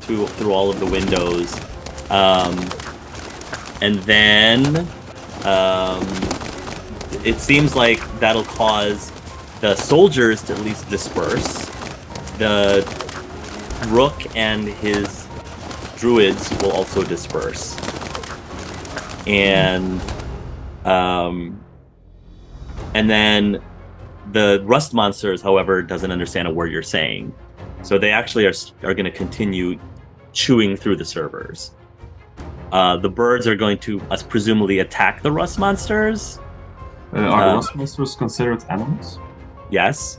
through all of the windows. And then it seems like that'll cause the soldiers to at least disperse. The Rook and his druids will also disperse. And then the rust monsters, however, doesn't understand a word you're saying, so they actually are going to continue chewing through the servers. The birds are going to presumably attack the rust monsters. Are the rust monsters considered animals? Yes,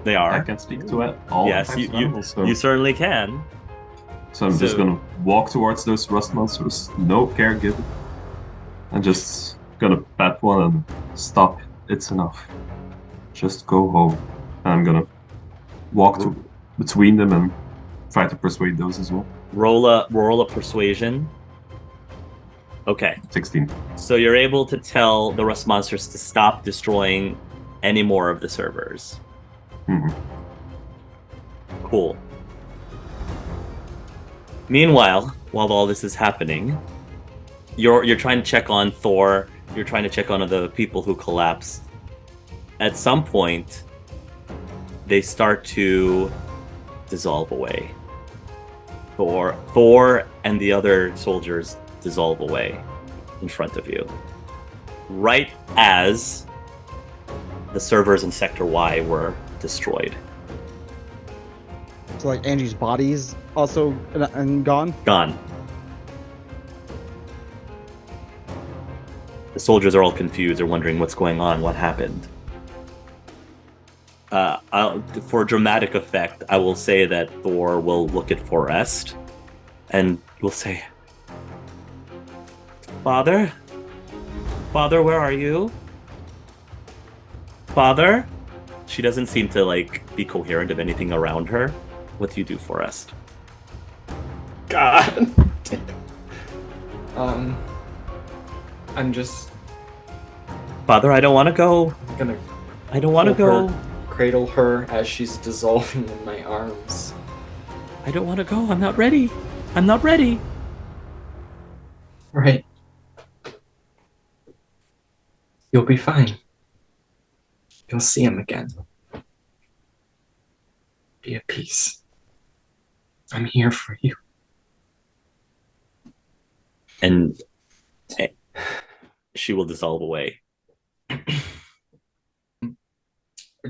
they are. I can speak to it. All Yes, types of animals, so. you certainly can. So I'm just gonna walk towards those rust monsters, no care given, and just gonna pat one and stop. It's enough. Just go home. And I'm gonna walk between them and try to persuade those as well. Roll a persuasion. Okay. 16. So you're able to tell the rust monsters to stop destroying any more of the servers. Mm-hmm. Cool. Meanwhile, while all this is happening, you're trying to check on Thor. You're trying to check on the people who collapsed. At some point, they start to dissolve away. Thor and the other soldiers dissolve away in front of you. Right as the servers in Sector Y were destroyed. So Angie's body's also and gone? Gone. The soldiers are all confused. They're wondering what's going on, what happened. For dramatic effect, I will say that Thor will look at Forrest and will say, Father? Father, where are you? Father? She doesn't seem to, be coherent of anything around her. What do you do, Forrest? God. I'm just Father, I don't want to go. gonna I don't want to pull go. cradle her as she's dissolving in my arms. I don't want to go. I'm not ready. I'm not ready. Right. You'll be fine. You'll see him again. Be at peace. I'm here for you. And she will dissolve away.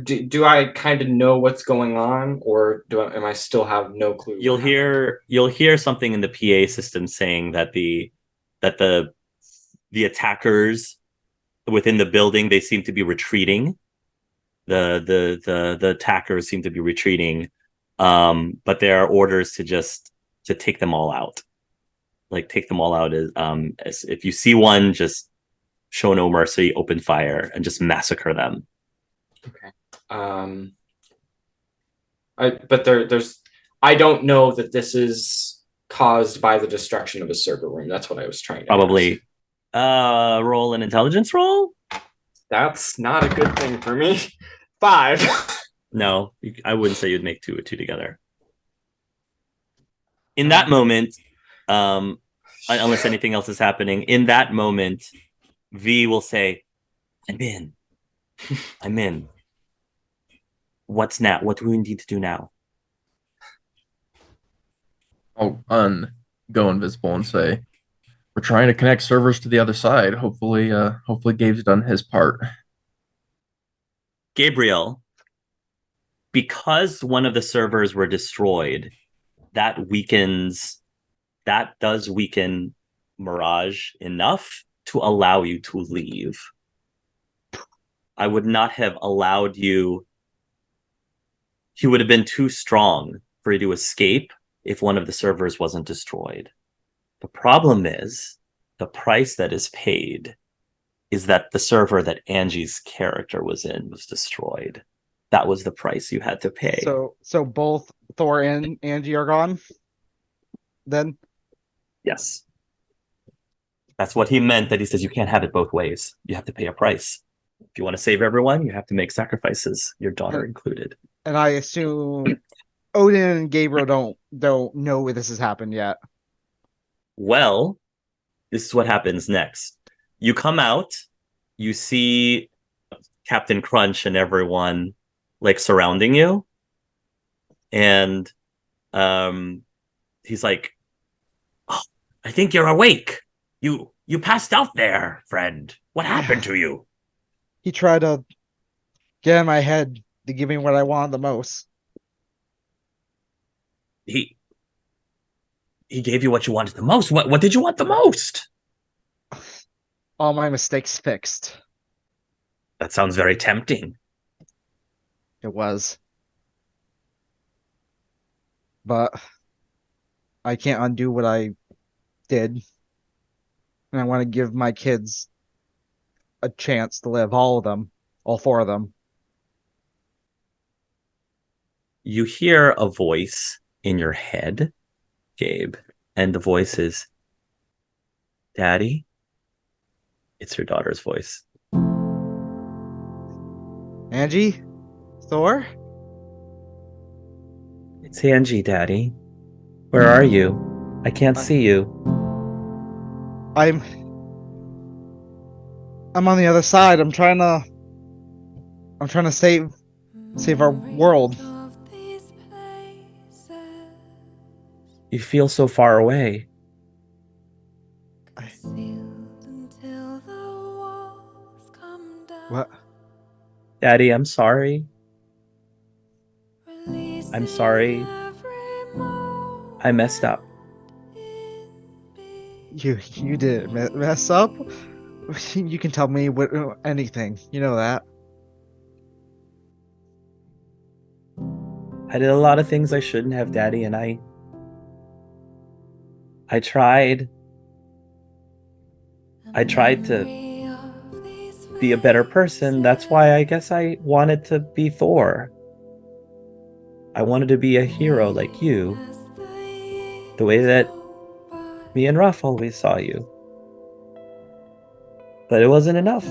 Do I kind of know what's going on, or am I still have no clue? You'll hear something in the PA system saying that the attackers within the building, they seem to be retreating. The attackers seem to be retreating, but there are orders to take them all out. like take them all out as if you see one, just show no mercy, open fire, and just massacre them. Um, there's I don't know that this is caused by the destruction of a server room. That's what I was trying to Probably. ask. Roll an intelligence roll. That's not a good thing for me. 5. No, I wouldn't say you'd make two together. In that moment, unless anything else is happening, in that moment, V will say, "I'm in. I'm in. What's now? What do we need to do now?" I'll go invisible and say, "We're trying to connect servers to the other side. Hopefully Gabe's done his part." Gabriel, because one of the servers were destroyed, that does weaken Mirage enough to allow you to leave. I would not have allowed you. He would have been too strong for you to escape if one of the servers wasn't destroyed. The problem is the price that is paid is that the server that Angie's character was in was destroyed. That was the price you had to pay. So both Thor and Angie are gone. Then Yes. That's what he meant, that he says you can't have it both ways. You have to pay a price. If you want to save everyone, you have to make sacrifices, your daughter included. And I assume Odin and Gabriel don't know where this has happened yet. Well, this is what happens next. You come out, you see Captain Crunch and everyone like surrounding you, and he's like, "Oh, I think you're awake. You passed out there, friend. What happened to you?" He tried to get in my head to give me what I wanted the most. He gave you what you wanted the most. What did you want the most? All my mistakes fixed. That sounds very tempting. It was. But I can't undo what I did. And I want to give my kids a chance to live, all of them, all 4 of them. You hear a voice in your head, Gabe, and the voice is, "Daddy?" It's your daughter's voice. Angie? Thor? "It's Angie, Daddy. Where are you? I can't see you." I'm on the other side. I'm trying to save our world. You feel so far away. What? Daddy, I'm sorry. I'm sorry. I messed up. You did mess up? You can tell me anything. You know that. I did a lot of things I shouldn't have, Daddy, and I tried. I tried to be a better person. That's why I guess I wanted to be Thor. I wanted to be a hero like you. The way that me and Ruff always saw you. But it wasn't enough.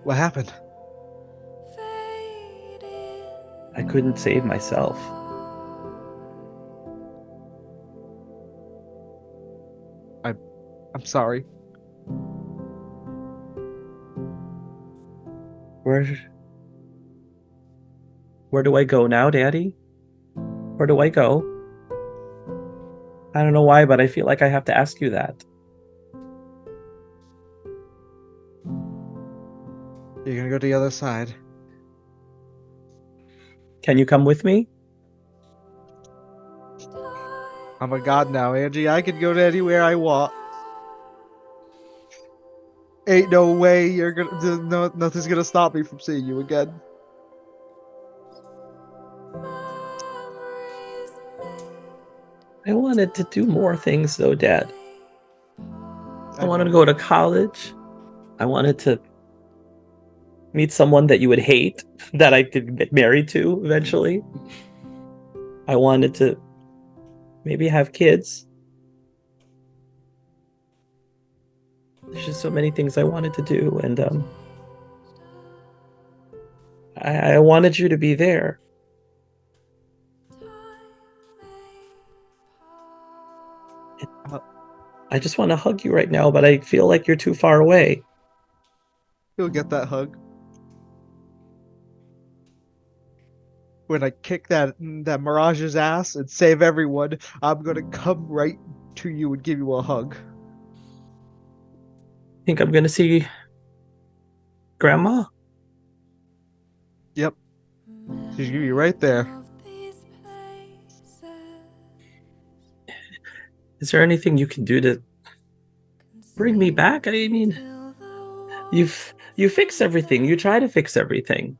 What happened? I couldn't save myself. I'm sorry. Where do I go now, Daddy? Where do I go? I don't know why, but I feel like I have to ask you that. You're gonna go to the other side. Can you come with me? I'm a god now, Angie. I can go to anywhere I want. Ain't no way you're gonna. Nothing's gonna stop me from seeing you again. I wanted to do more things though, Dad. I wanted to know. go to college. I wanted to meet someone that you would hate that I could get married to eventually. I wanted to maybe have kids. There's just so many things I wanted to do, and I wanted you to be there. I just want to hug you right now, but I feel like you're too far away. You'll get that hug. When I kick that Mirage's ass and save everyone, I'm gonna come right to you and give you a hug. Think I'm gonna see Grandma? Yep, she's gonna be right there. Is there anything you can do to bring me back? I mean, you fix everything. You try to fix everything.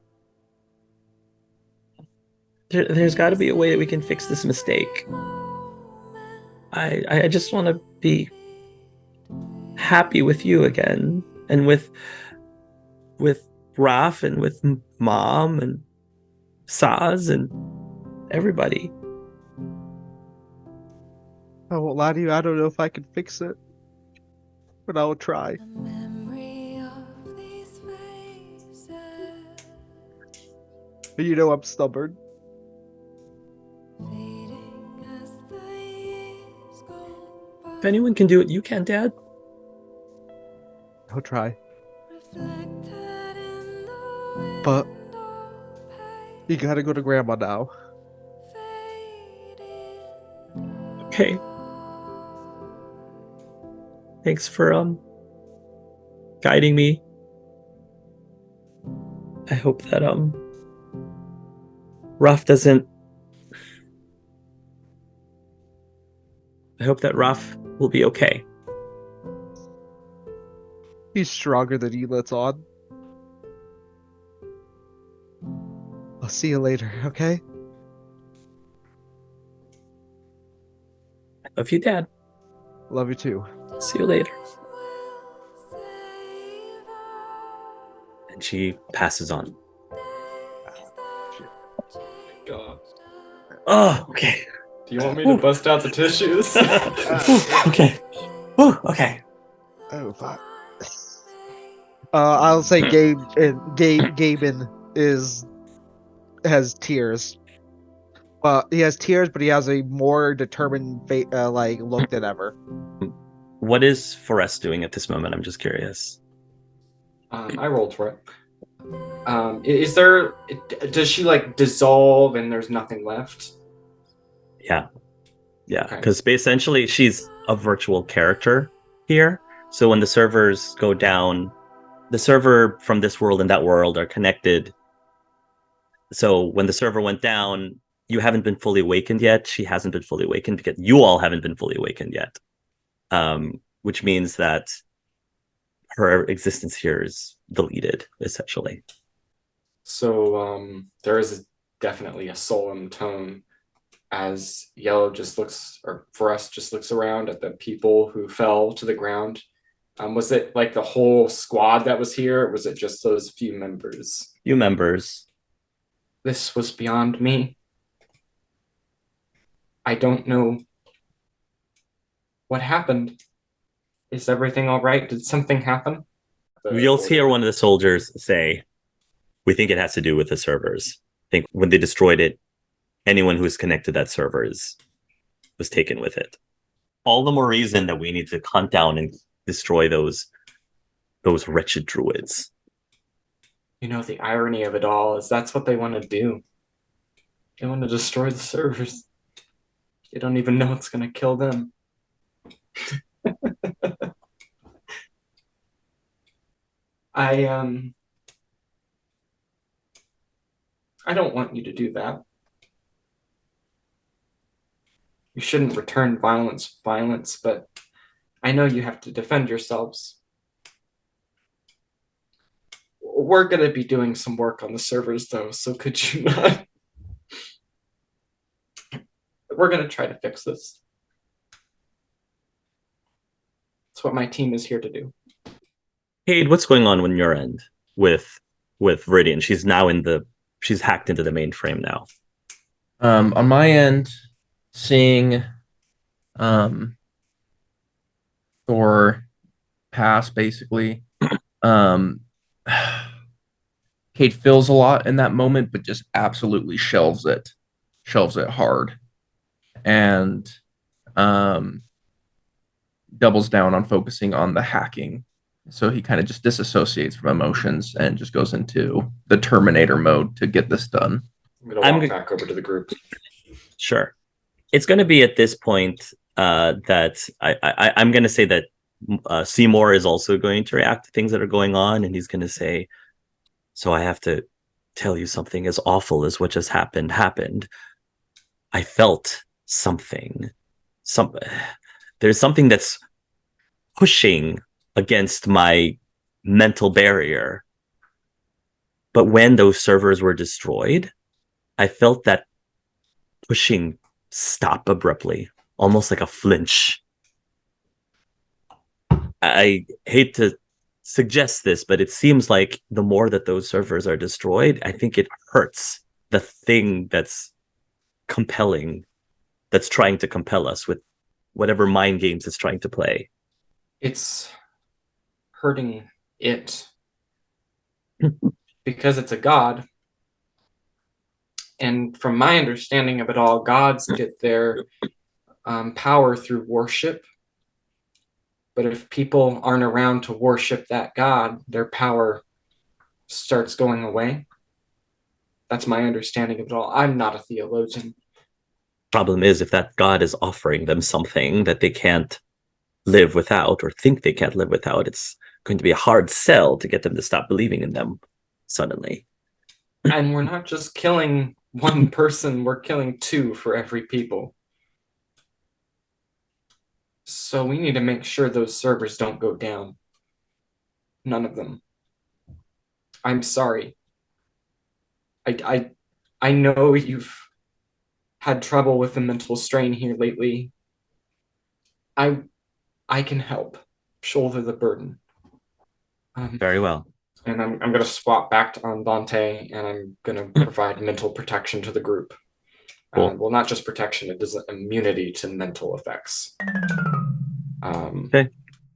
There's got to be a way that we can fix this mistake. I just want to be happy with you again, and with Raf and with Mom and Saz and everybody. I won't lie to you, I don't know if I can fix it, but I will try. But you know I'm stubborn. If anyone can do it, you can, Dad. I'll try. But you gotta go to Grandma now. Okay. Thanks for guiding me. I hope that Ruff doesn't. I hope that Ruff will be okay. He's stronger than he lets on. I'll see you later, okay? I love you, Dad. Love you too. See you later. And she passes on. God. Oh, okay. Do you want me to bust out the tissues? Okay. Okay. Oh, fuck. I'll say Gaben has tears. He has tears, but he has a more determined look than ever. What is Forrest doing at this moment? I'm just curious. I rolled for it. Is there? Does she like dissolve and there's nothing left? Yeah, Okay. because essentially she's a virtual character here. So when the servers go down, the server from this world and that world are connected. So when the server went down, you haven't been fully awakened yet. She hasn't been fully awakened because you all haven't been fully awakened yet. Which means that her existence here is deleted, essentially. So there is definitely a solemn tone as Yellow just looks, or Forrest just looks around at the people who fell to the ground. Was it like the whole squad that was here, or was it just those few members? Few members. This was beyond me. I don't know what happened. Is everything all right? Did something happen? You'll hear one of the soldiers say, "We think it has to do with the servers. I think when they destroyed it, anyone who was connected to that server was taken with it. All the more reason that we need to hunt down and destroy those wretched druids." You know, the irony of it all is that's what they want to do. They want to destroy the servers. They don't even know it's going to kill them. I don't want you to do that. You shouldn't return violence, but I know you have to defend yourselves. We're going to be doing some work on the servers, though, so could you not? We're going to try to fix this. That's what my team is here to do. Cade, what's going on your end with Viridian? She's hacked into the mainframe now. On my end, seeing Thor pass basically. Kate feels a lot in that moment, but just absolutely shelves it hard, and doubles down on focusing on the hacking. So he kind of just disassociates from emotions and just goes into the Terminator mode to get this done. I'm gonna walk back over to the group. Sure. It's going to be at this point that I'm going to say that Seymour is also going to react to things that are going on, and he's going to say, so I have to tell you something as awful as what just happened. I felt something. There's something that's pushing against my mental barrier. But when those servers were destroyed, I felt that pushing stop abruptly, almost like a flinch. I hate to suggest this, but it seems like the more that those servers are destroyed, I think it hurts the thing that's compelling, that's trying to compel us with whatever mind games it's trying to play. It's hurting it because it's a god. And from my understanding of it all, gods get their power through worship. But if people aren't around to worship that god, their power starts going away. That's my understanding of it all. I'm not a theologian. Problem is, if that god is offering them something that they can't live without or think they can't live without, it's going to be a hard sell to get them to stop believing in them suddenly. And we're not just killing one person, we're killing two for every people. So we need to make sure those servers don't go down. None of them. I'm sorry. I know you've had trouble with the mental strain here lately. I can help shoulder the burden. Very well. And I'm going to swap back on Dante, and I'm going to provide mental protection to the group. Cool. Well, not just protection, it is immunity to mental effects. Okay.